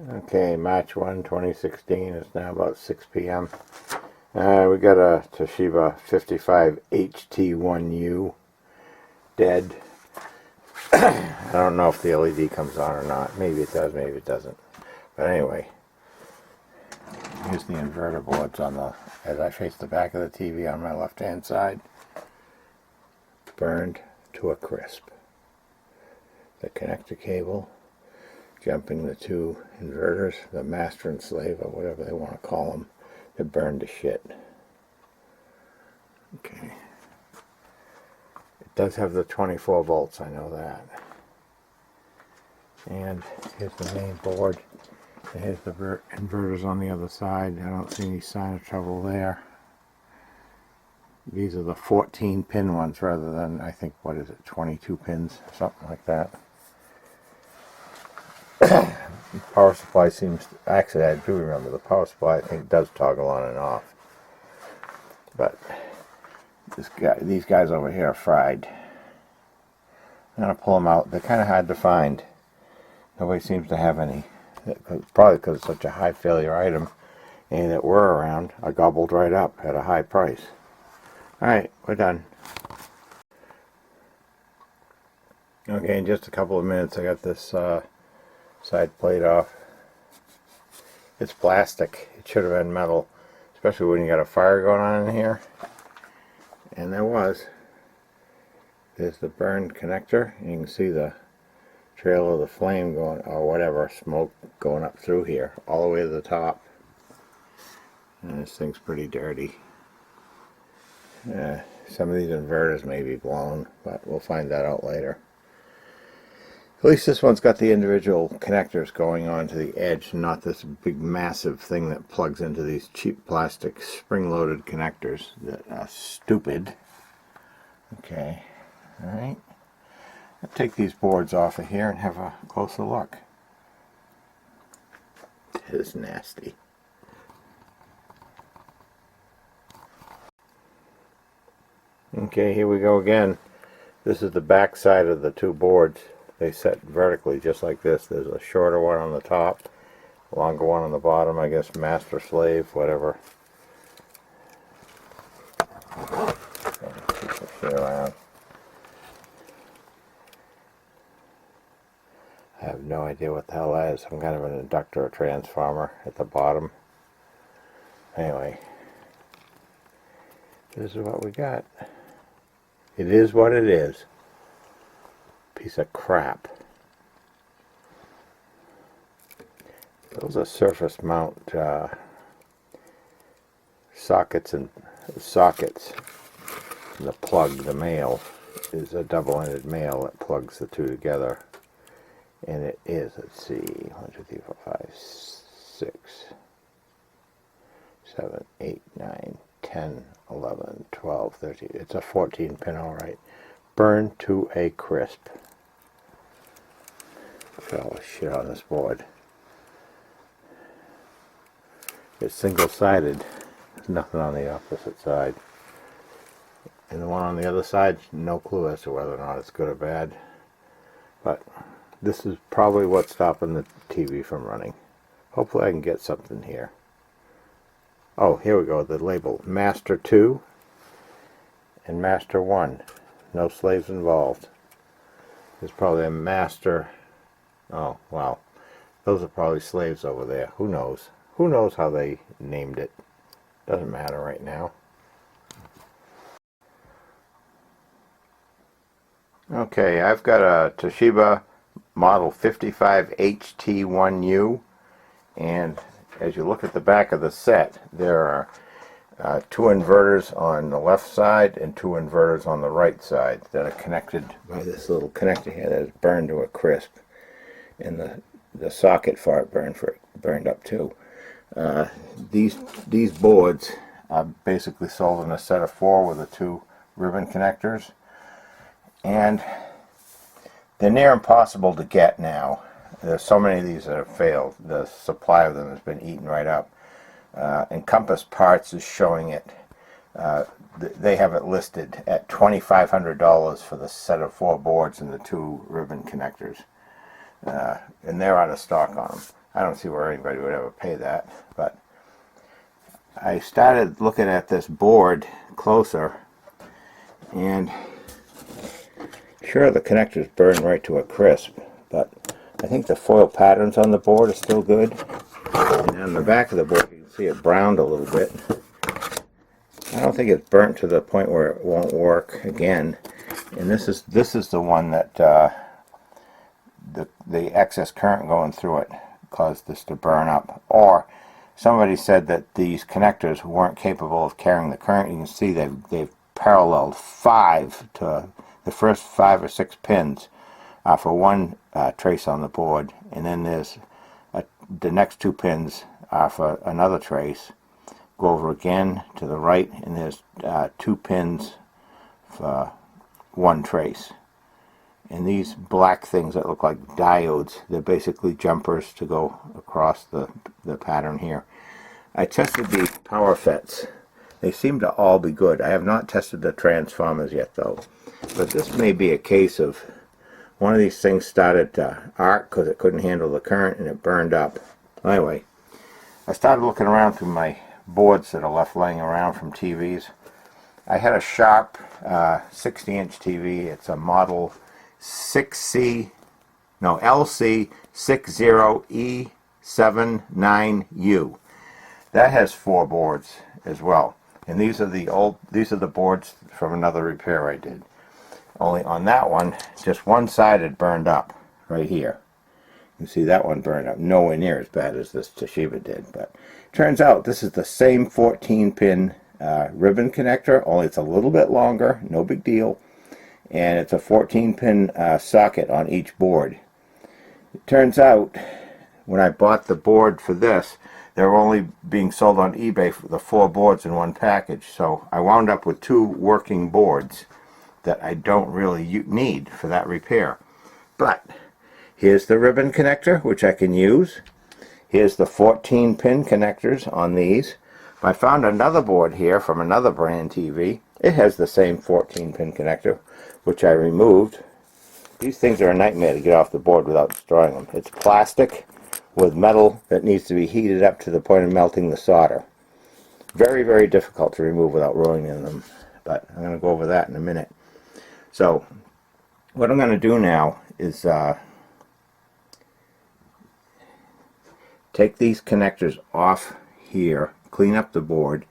Okay, March 1, 2016. It's now about 6 p.m. We got a Toshiba 55HT1U dead. I don't know if the LED comes on or not. Maybe it does, maybe it doesn't. But anyway, here's the inverter boards on the, as I face the back of the TV on my left hand side. Burned to a crisp. The connector cable jumping the two inverters, the master and slave, or whatever they want to call them, they burned to shit. Okay. It does have the 24 volts, I know that. And here's the main board. And here's the inverters on the other side. I don't see any sign of trouble there. These are the 14 pin ones rather than, I think, what is it, 22 pins, something like that. Power supply seems to, actually I do remember the power supply I think does toggle on and off, but these guys over here are fried. I'm going to pull them out. They're kind of hard to find. Nobody seems to have any, probably because it's such a high failure item. Any that were around are gobbled right up at a high price. Alright, we're done. Okay, in just a couple of minutes I got this side plate off. It's plastic. It should have been metal, especially when you got a fire going on in here. And there was. There's the burned connector. You can see the trail of the flame going, or whatever, smoke going up through here, all the way to the top. And this thing's pretty dirty. Some of these inverters may be blown, but we'll find that out later. At least this one's got the individual connectors going on to the edge, not this big massive thing that plugs into these cheap plastic spring-loaded connectors that are stupid. Okay, alright. I'll take these boards off of here and have a closer look. It is nasty. Okay, here we go again. This is the back side of the two boards. They set vertically just like this. There's a shorter one on the top, a longer one on the bottom, I guess master slave, whatever. Keep this shit around. I have no idea what the hell that is. Some kind of an inductor or transformer at the bottom. Anyway, this is what we got. It is what it is. Piece of crap. Those are surface mount sockets and sockets. The plug, the male, is a double-ended male that plugs the two together. And it is, let's see, 1, 2, 3, 4, 5, 6, 7, 8, 9, 10, 11, 12, 13. It's a 14 pin, alright. Burned to a crisp. Look at all the shit on this board. It's single-sided. There's nothing on the opposite side. And the one on the other side, no clue as to whether or not it's good or bad. But this is probably what's stopping the TV from running. Hopefully I can get something here. Oh, here we go. The label. Master 2 and Master 1. No slaves involved. There's probably a master. Oh, wow. Those are probably slaves over there. Who knows? Who knows how they named it? Doesn't matter right now. Okay, I've got a Toshiba model 55HT1U, and as you look at the back of the set, there are two inverters on the left side and two inverters on the right side that are connected by this little connector here that is burned to a crisp, and the socket for it burned up too. These boards are basically sold in a set of 4 with the 2 ribbon connectors, and they're near impossible to get now. There's so many of these that have failed. The supply of them has been eaten right up. Encompass Parts is showing it. They have it listed at $2,500 for the set of 4 boards and the 2 ribbon connectors. And they're out of stock on them. I don't see where anybody would ever pay that. But I started looking at this board closer, and sure, the connectors burn right to a crisp, but I think the foil patterns on the board are still good. And on the back of the board, you can see it browned a little bit. I don't think it's burnt to the point where it won't work again. And this is the one that the excess current going through it caused this to burn up. Or somebody said that these connectors weren't capable of carrying the current. You can see they've paralleled the first 5 or 6 pins for one trace on the board, and then there's the next 2 pins for another trace. Go over again to the right, and there's 2 pins for one trace. And these black things that look like diodes, they're basically jumpers to go across the pattern here. I tested the power FETs. They seem to all be good. I have not tested the transformers yet though. But this may be a case of one of these things started to arc because it couldn't handle the current and it burned up. Anyway, I started looking around through my boards that are left laying around from TVs. I had a Sharp 60-inch TV. It's a model LC60E79U. That has 4 boards as well. And these are the boards from another repair I did. Only on that one, just one side had burned up right here. You see that one burned up, nowhere near as bad as this Toshiba did. But turns out this is the same 14-pin ribbon connector, only it's a little bit longer, no big deal. And it's a 14-pin socket on each board. It turns out, when I bought the board for this, they were only being sold on eBay for the 4 boards in one package. So I wound up with 2 working boards that I don't really need for that repair. But here's the ribbon connector, which I can use. Here's the 14-pin connectors on these. I found another board here from another brand TV. It has the same 14-pin connector, which I removed. These things are a nightmare to get off the board without destroying them. It's plastic with metal that needs to be heated up to the point of melting the solder. Very, very difficult to remove without ruining them. But I'm going to go over that in a minute. So, what I'm going to do now is take these connectors off here, clean up the board.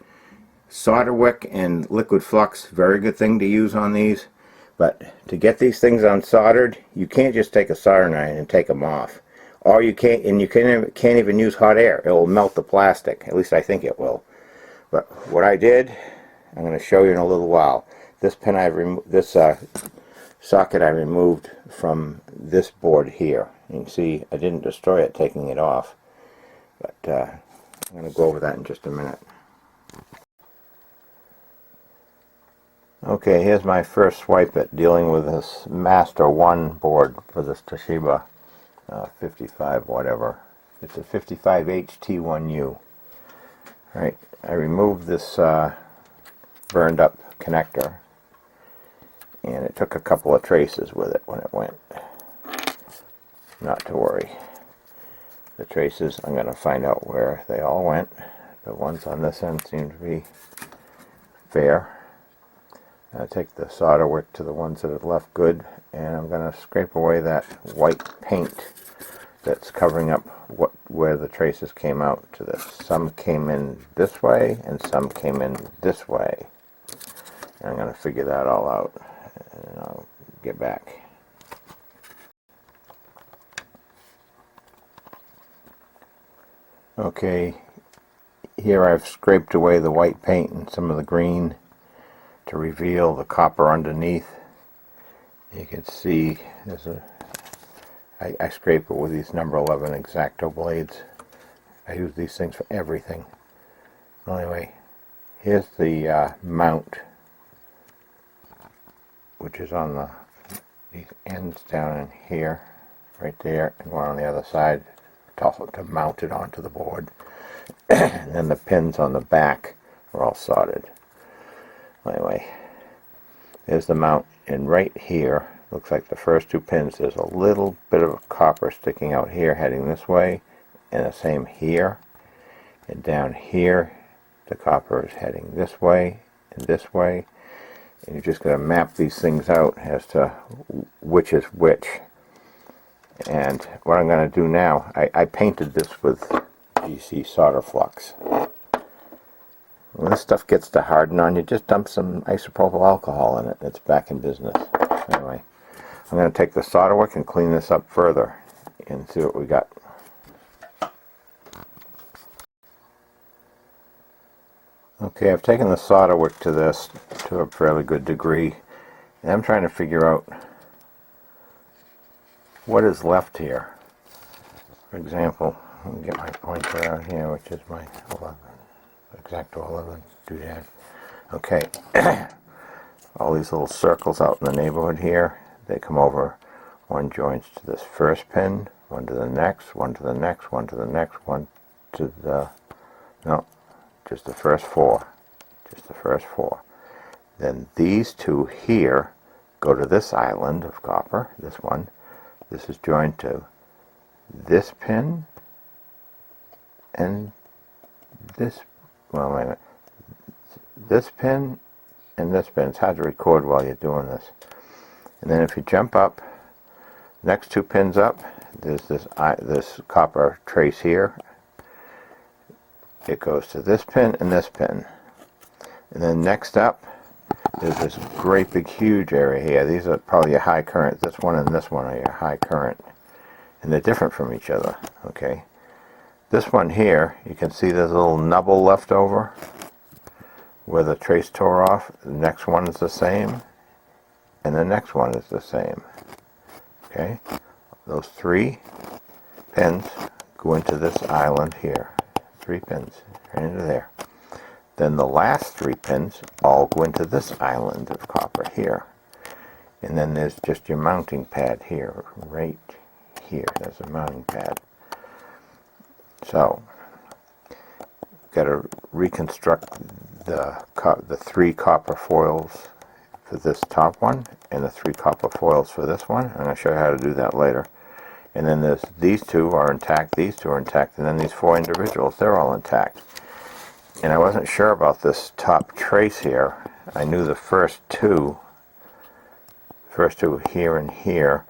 Solder wick and liquid flux, very good thing to use on these. But to get these things unsoldered, you can't just take a soldering iron and take them off. Or you can't even use hot air. It will melt the plastic. At least I think it will. But what I did, I'm going to show you in a little while. This pin socket I removed from this board here. You can see I didn't destroy it taking it off. But I'm going to go over that in just a minute. Okay, here's my first swipe at dealing with this Master 1 board for this Toshiba 55 whatever. It's a 55HT1U. Right, I removed this burned up connector, and it took a couple of traces with it when it went. Not to worry. The traces, I'm going to find out where they all went. The ones on this end seem to be fair. I take the solder wick to the ones that are left good, and I'm going to scrape away that white paint that's covering up where the traces came out to this. Some came in this way, and some came in this way. And I'm going to figure that all out, and I'll get back. Okay, here I've scraped away the white paint and some of the green to reveal the copper underneath. You can see there's I scrape it with these number 11 X-Acto blades. I use these things for everything. Anyway, here's the mount, which is on these ends down in here, right there, and one on the other side to mount it onto the board. And then the pins on the back are all soldered. Anyway, there's the mount, and right here, looks like the first 2 pins, there's a little bit of copper sticking out here heading this way, and the same here. And down here, the copper is heading this way and this way. And you're just going to map these things out as to which is which. And what I'm going to do now, I painted this with GC solder flux. When this stuff gets to harden on you, just dump some isopropyl alcohol in it. It's back in business. Anyway, I'm going to take the solder wick and clean this up further and see what we got. Okay, I've taken the solder wick to this to a fairly good degree, and I'm trying to figure out what is left here. For example, let me get my pointer out here, which is my 11, X-Acto 11 doodad. Okay, all these little circles out in the neighborhood here, they come over. One joins to this first pin, one to the next, one to the next, one to the next, one to the, no, just the first four. Just the first four. Then these two here go to this island of copper, this one. This is joined to this pin and this, well, wait a minute, this pin and this pin. It's hard to record while you're doing this. And then if you jump up, next two pins up, there's this copper trace here. It goes to this pin and this pin. And then next up, there's this great big huge area here. These are probably your high current. This one and this one are your high current. And they're different from each other. Okay. This one here, you can see there's a little nubble left over where the trace tore off. The next one is the same. And the next one is the same. Okay. Those three pins go into this island here. 3 pins right into there. Then the last 3 pins all go into this island of copper here. And then there's just your mounting pad here, right here. There's a mounting pad. So, got to reconstruct the 3 copper foils for this top one, and the 3 copper foils for this one. I'm going to show you how to do that later. And then there's, these 2 are intact, these 2 are intact, and then these 4 individuals, they're all intact. And I wasn't sure about this top trace here. I knew the first two here and here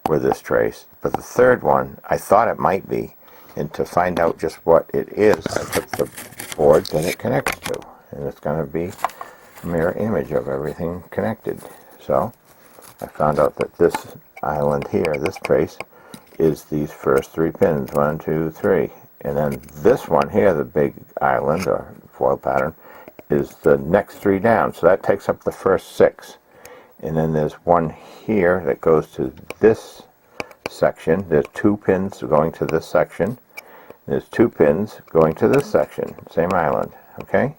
were this trace, but the third one, I thought it might be. And to find out just what it is, I took the board that it connects to, and it's going to be a mirror image of everything connected. So I found out that this island here, this trace, is these first 3 pins, 1, 2, 3. And then this one here, the big island or foil pattern, is the next 3 down. So that takes up the first 6. And then there's one here that goes to this section. There's 2 pins going to this section. There's 2 pins going to this section, same island, okay?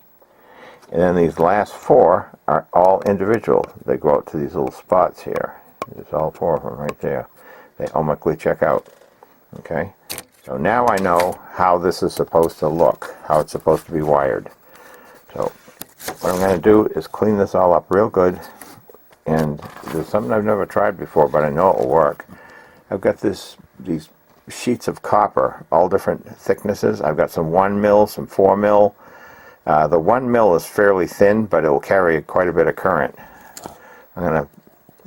And then these last 4 are all individual. They go out to these little spots here. There's all 4 of them right there. They ohmically check out, okay? So now I know how this is supposed to look, how it's supposed to be wired. So what I'm going to do is clean this all up real good. And there's something I've never tried before, but I know it will work. I've got these sheets of copper, all different thicknesses. I've got some 1 mil, some 4 mil. The 1 mil is fairly thin, but it will carry quite a bit of current. I'm going to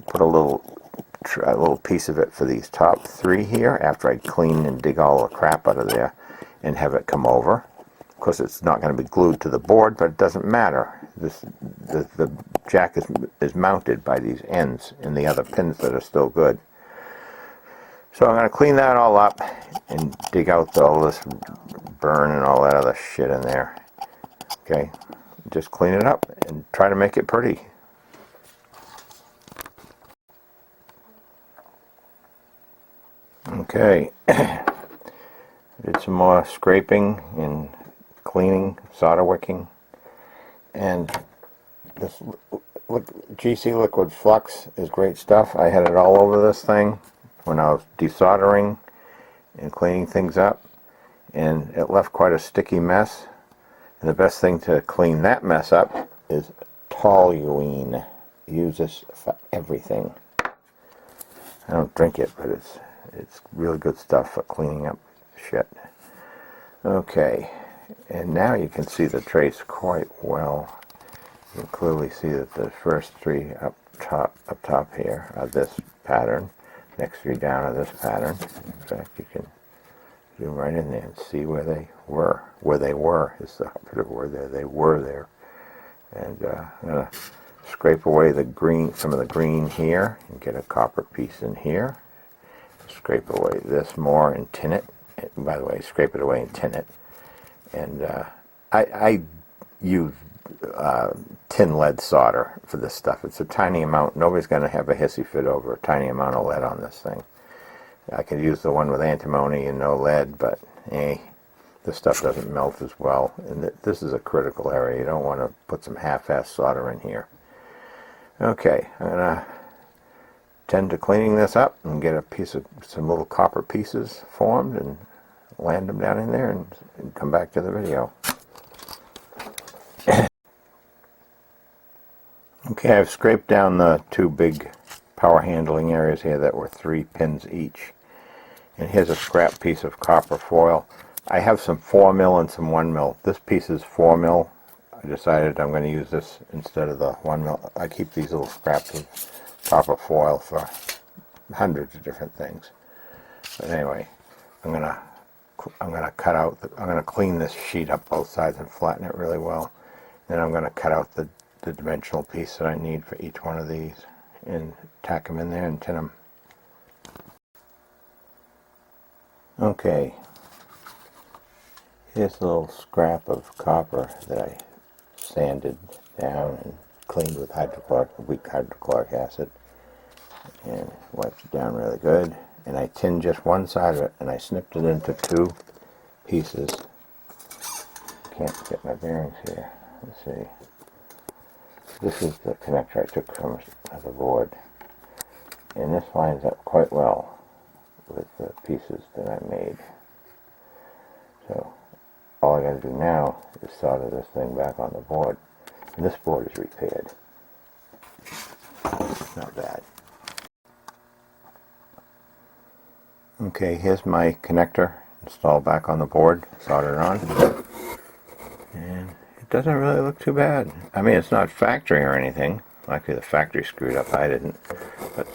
put a little piece of it for these top 3 here after I clean and dig all the crap out of there and have it come over. Of course, it's not going to be glued to the board, but it doesn't matter. The jack is mounted by these ends and the other pins that are still good. So I'm going to clean that all up and dig out all this burn and all that other shit in there. Okay, just clean it up and try to make it pretty. Okay, did some more scraping and cleaning, solder wicking, and this GC liquid flux is great stuff. I had it all over this thing when I was desoldering and cleaning things up, and it left quite a sticky mess. And the best thing to clean that mess up is toluene. Use this for everything. I don't drink it, but it's really good stuff for cleaning up shit. Okay, and now you can see the trace quite well. You can clearly see that the first three up top here are this pattern. Next three down are this pattern. In fact, you can zoom right in there and see where they were. Where they were is the operative word there. They were there. And I'm going to scrape away the green, some of the green here, and get a copper piece in here. Scrape away this more and tin it. And by the way, scrape it away and tin it. And I use tin lead solder for this stuff. It's a tiny amount. Nobody's going to have a hissy fit over a tiny amount of lead on this thing. I could use the one with antimony and no lead, but this stuff doesn't melt as well. And this is a critical area. You don't want to put some half-ass solder in here. Okay, I'm going to tend to cleaning this up and get a piece of some little copper pieces formed and land them down in there and come back to the video. Okay, I've scraped down the two big power handling areas here that were 3 pins each. And here's a scrap piece of copper foil. I have some 4 mil and some 1 mil. This piece is 4 mil. I decided I'm going to use this instead of the 1 mil. I keep these little scraps of copper foil for hundreds of different things. But anyway, I'm gonna cut out. I'm gonna clean this sheet up both sides and flatten it really well. Then I'm gonna cut out the dimensional piece that I need for each one of these and tack them in there and tin them. Okay, here's a little scrap of copper that I sanded down and cleaned with weak hydrochloric acid and wiped it down really good. And I tinned just one side of it and I snipped it into 2 pieces. Can't get my bearings here. Let's see. This is the connector I took from the board, and this lines up quite well with the pieces that I made. So all I got to do now is solder this thing back on the board, and this board is repaired. Not bad. Okay, here's my connector installed back on the board, soldered on, and it doesn't really look too bad. I mean, it's not factory or anything. Likely the factory screwed up, I didn't. But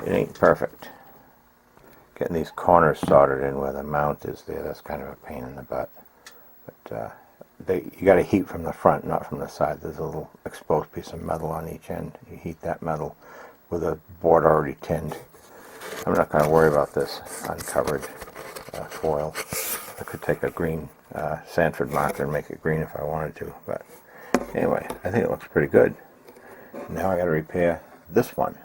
it ain't perfect. Getting these corners soldered in where the mount is there, that's kind of a pain in the butt. But you got to heat from the front, not from the side. There's a little exposed piece of metal on each end. You heat that metal with a board already tinned. I'm not going to worry about this uncovered foil. I could take a green Sanford marker and make it green if I wanted to, but anyway, I think it looks pretty good. Now I got to repair this one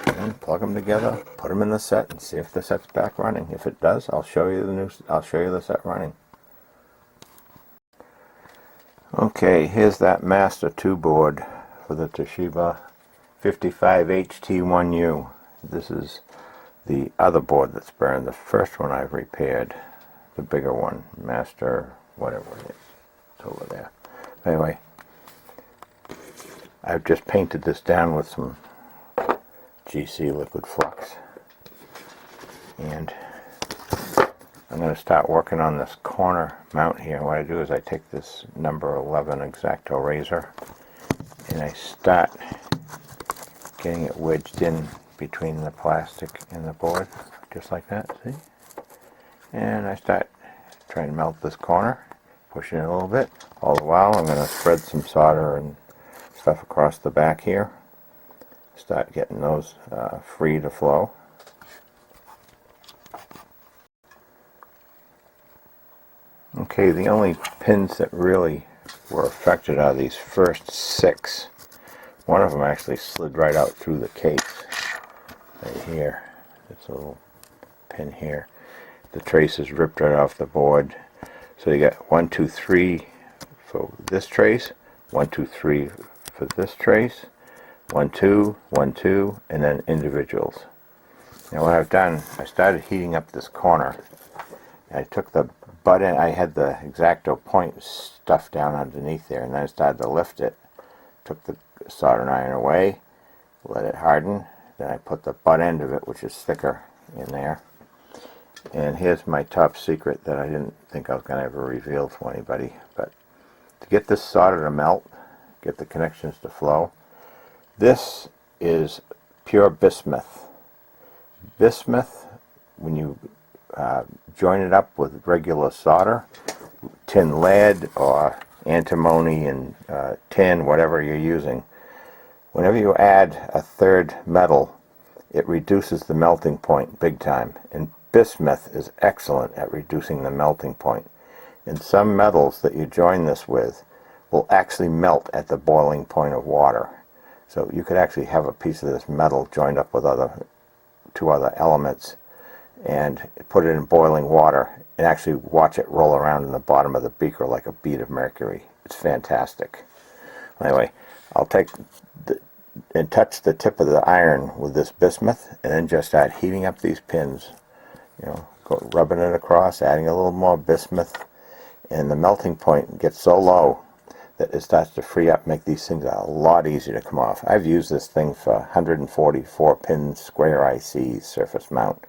and plug them together, put them in the set, and see if the set's back running. If it does, I'll show you the set running. Okay, here's that Master 2 board for the Toshiba 55HT1U. This is the other board that's burned. The first one I've repaired, the bigger one, Master whatever it is. It's over there. Anyway, I've just painted this down with some GC liquid flux, and I'm going to start working on this corner mount here. What I do is I take this number 11 X-Acto razor and I start getting it wedged in between the plastic and the board, just like that, see? And I start trying to melt this corner, pushing it a little bit. All the while I'm going to spread some solder and stuff across the back here. Start getting those free to flow. Okay, the only pins that really were affected are these first 6. One of them actually slid right out through the case. Right here. This little pin here. The trace is ripped right off the board. So you got 1, 2, 3 for this trace, 1, 2, 3 for this trace, 1, 2, 1, 2, and then individuals. Now what I've done, I started heating up this corner. I took the butt end, I had the X-Acto point stuff down underneath there, and then I started to lift it. Took the soldering iron away, let it harden, then I put the butt end of it, which is thicker, in there. And here's my top secret that I didn't think I was going to ever reveal to anybody. But to get this solder to melt, get the connections to flow, this is pure bismuth. Bismuth, when you join it up with regular solder, tin lead or antimony and tin, whatever you're using, whenever you add a third metal, it reduces the melting point big time. And bismuth is excellent at reducing the melting point. And some metals that you join this with will actually melt at the boiling point of water. So you could actually have a piece of this metal joined up with two other elements and put it in boiling water and actually watch it roll around in the bottom of the beaker like a bead of mercury. It's fantastic. Anyway, I'll take and touch the tip of the iron with this bismuth and then just start heating up these pins. Rubbing it across, adding a little more bismuth, and the melting point gets so low that it starts to free up, make these things a lot easier to come off. I've used this thing for 144 pin square IC surface mount,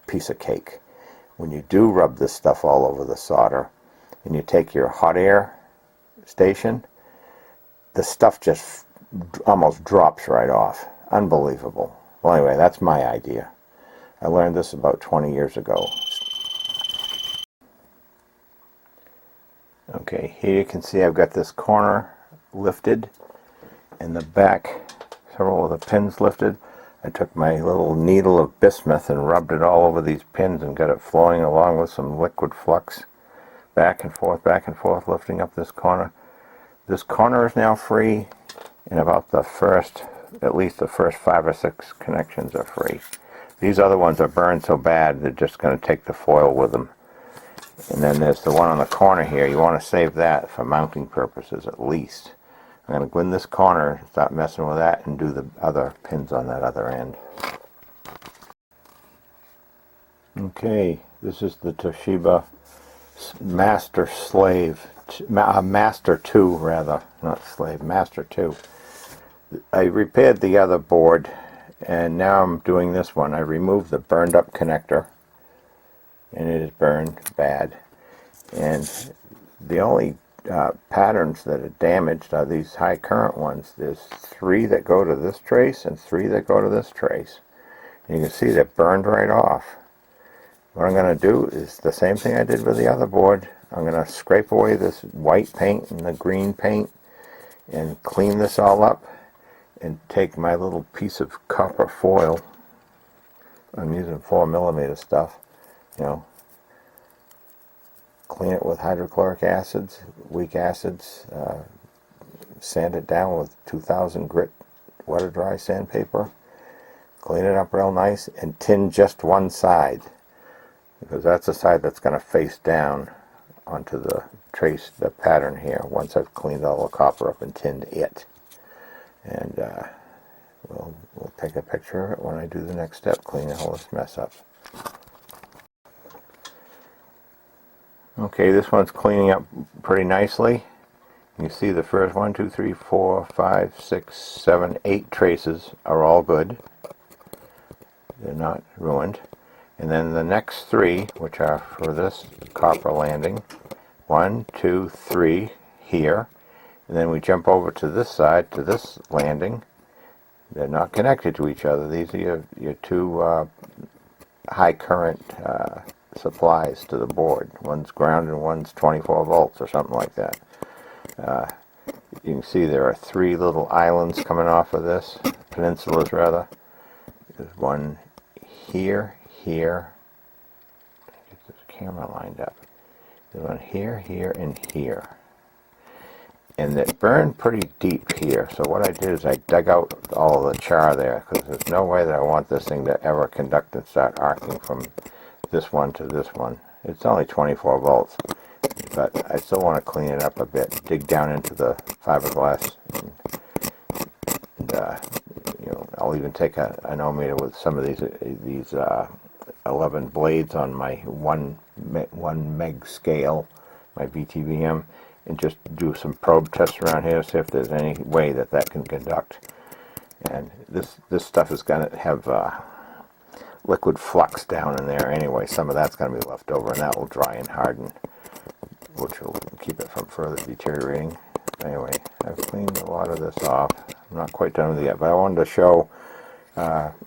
piece of cake. When you do rub this stuff all over the solder and you take your hot air station, the stuff just almost drops right off. Unbelievable. Well, anyway, that's my idea. I learned this about 20 years ago. Okay, here you can see I've got this corner lifted and the back, several of the pins lifted. I took my little needle of bismuth and rubbed it all over these pins and got it flowing along with some liquid flux back and forth, lifting up this corner. This corner is now free, and about at least the first 5 or 6 connections are free. These other ones are burned so bad they're just going to take the foil with them. And then there's the one on the corner here. You want to save that for mounting purposes at least. I'm going to go in this corner, stop messing with that, and do the other pins on that other end. Okay, this is the Toshiba Master 2 rather, not slave, Master 2. I repaired the other board and now I'm doing this one. I removed the burned up connector and it is burned bad, and the only patterns that are damaged are these high current ones. There's 3 that go to this trace and 3 that go to this trace, and you can see they're burned right off. What I'm going to do is the same thing I did with the other board. I'm going to scrape away this white paint and the green paint and clean this all up and take my little piece of copper foil. I'm using 4mm stuff, clean it with hydrochloric acids, weak acids, sand it down with 2000 grit water dry sandpaper, clean it up real nice, and tin just one side, because that's the side that's going to face down onto the trace, the pattern here, once I've cleaned all the copper up and tinned it. And we'll take a picture of it when I do the next step, clean all this mess up. Okay, this one's cleaning up pretty nicely. You see the first 1, 2, 3, 4, 5, 6, 7, 8 traces are all good. They're not ruined. And then the next 3, which are for this copper landing, 1, 2, 3 here. And then we jump over to this side, to this landing. They're not connected to each other. These are your 2 high current supplies to the board. One's ground and one's 24 volts or something like that. You can see there are 3 little islands coming off of this, peninsulas rather. There's one here, here. Get this camera lined up. There's one here, here, and here. And it burned pretty deep here, so what I did is I dug out all of the char there, because there's no way that I want this thing to ever conduct and start arcing from this one to this one. It's only 24 volts, but I still want to clean it up a bit, dig down into the fiberglass, and I'll even take an ohmmeter with some of these 11 blades on my 1 meg scale, my VTVM, and just do some probe tests around here to see if there's any way that can conduct. And this stuff is going to have liquid flux down in there anyway. Some of that's going to be left over, and that will dry and harden, which will keep it from further deteriorating. Anyway, I've cleaned a lot of this off. I'm not quite done with it yet, but I wanted to show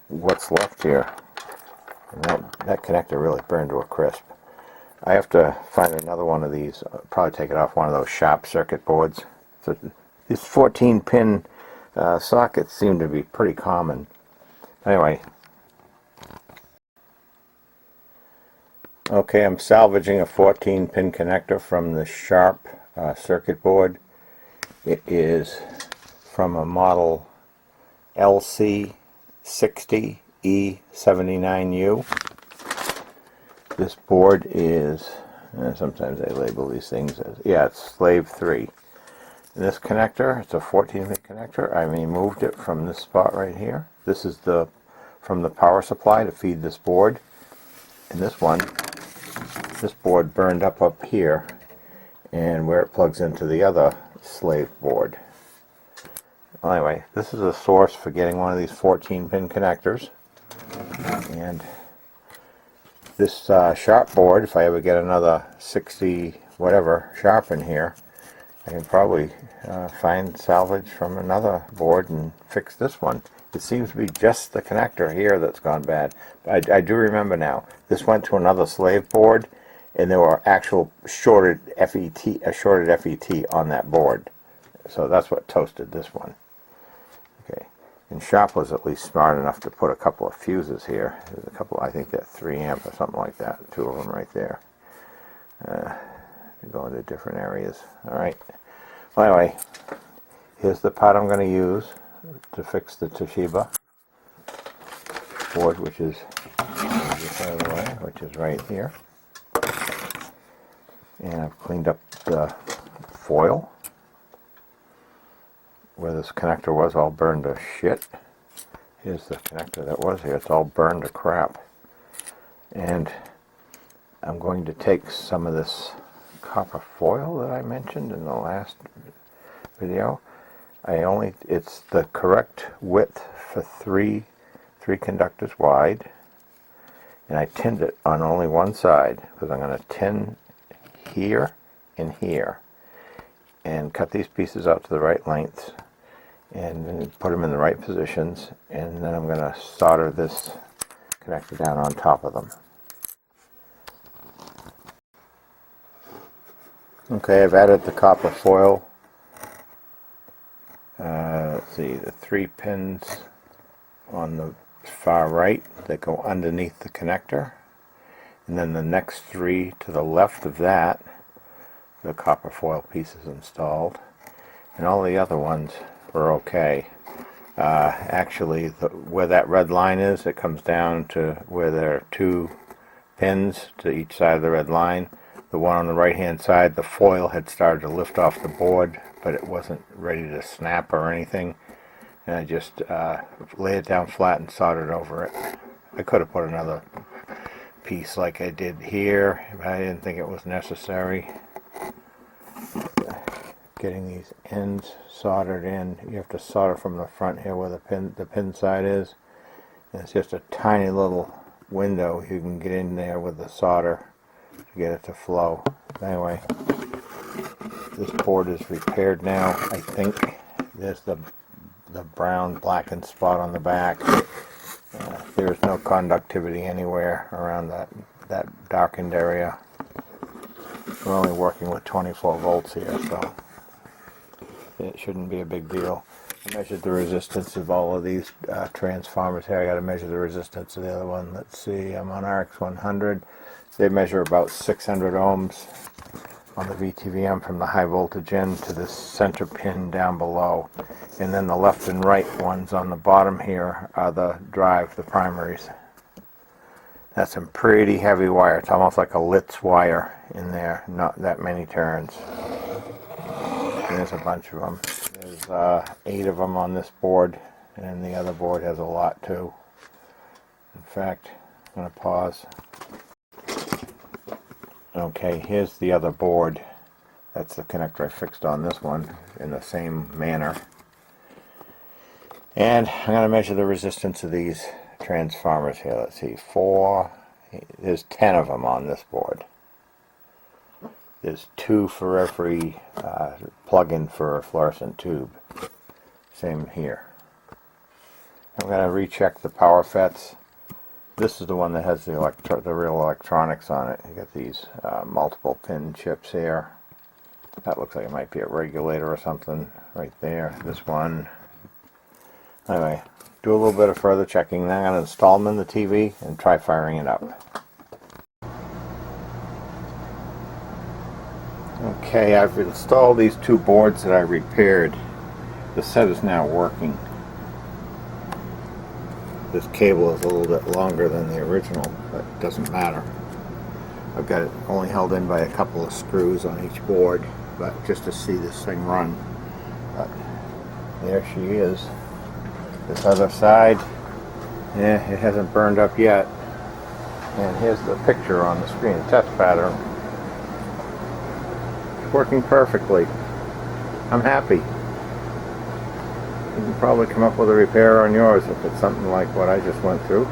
what's left here. And that connector really burned to a crisp. I have to find another one of these, probably take it off one of those sharp circuit boards. So these 14-pin sockets seem to be pretty common. Anyway, okay, I'm salvaging a 14-pin connector from the sharp circuit board. It is from a model LC60E79U. This board is, sometimes they label these things as, yeah, it's slave 3. And this connector, it's a 14-pin connector. I removed it from this spot right here. This is from the power supply to feed this board. And this board burned up here, and where it plugs into the other slave board. Well, anyway, this is a source for getting one of these 14-pin connectors. And this sharp board, if I ever get another 60 whatever sharp in here, I can probably find salvage from another board and fix this one. It seems to be just the connector here that's gone bad. I do remember now, this went to another slave board, and there were actual shorted FET on that board. So that's what toasted this one. Okay, and Sharp was at least smart enough to put a couple of fuses here. There's a couple, I think that 3 amp or something like that. 2 of them right there. Go into different areas. Alright. Well, anyway, here's the part I'm going to use to fix the Toshiba board, which is this out of the way, which is right here. And I've cleaned up the foil where this connector was all burned to shit. Here's the connector that was here. It's all burned to crap. And I'm going to take some of this copper foil that I mentioned in the last video. It's the correct width for three conductors wide, and I tinned it on only one side because I'm going to tin here and here and cut these pieces out to the right lengths and then put them in the right positions, and then I'm going to solder this connector down on top of them. Okay, I've added the copper foil. Let's see, the 3 pins on the far right that go underneath the connector, and then the next 3 to the left of that, the copper foil piece is installed, and all the other ones are okay. Actually, where that red line is, it comes down to where there are 2 pins to each side of the red line. The one on the right hand side, the foil had started to lift off the board, but it wasn't ready to snap or anything, and I just laid it down flat and soldered over it. I could have put another piece like I did here, but I didn't think it was necessary. Getting these ends soldered in, you have to solder from the front here where the pin side is, and it's just a tiny little window you can get in there with the solder to get it to flow. Anyway, this board is repaired now. I think there's the brown blackened spot on the back. There's no conductivity anywhere around that darkened area. We're only working with 24 volts here, so it shouldn't be a big deal. I measured the resistance of all of these transformers here. I got to measure the resistance of the other one. Let's see, I'm on RX100. They measure about 600 ohms on the VTVM from the high voltage end to this center pin down below. And then the left and right ones on the bottom here are the drive, the primaries. That's some pretty heavy wire. It's almost like a Litz wire in there, not that many turns. And there's a bunch of them. There's 8 of them on this board, and the other board has a lot too. In fact, I'm going to pause. Okay, here's the other board. That's the connector I fixed on this one in the same manner. And I'm going to measure the resistance of these transformers here. Let's see, 4. There's 10 of them on this board. There's 2 for every plug-in for a fluorescent tube. Same here. I'm going to recheck the power FETs. This is the one that has the real electronics on it. You got these multiple pin chips here. That looks like it might be a regulator or something right there. This one. Anyway, do a little bit of further checking. Then I'm going to install them in the TV and try firing it up. Okay, I've installed these 2 boards that I repaired. The set is now working. This cable is a little bit longer than the original, but it doesn't matter. I've got it only held in by a couple of screws on each board, but just to see this thing run. But there she is. This other side, yeah, it hasn't burned up yet. And here's the picture on the screen, test pattern. It's working perfectly. I'm happy. You can probably come up with a repair on yours if it's something like what I just went through.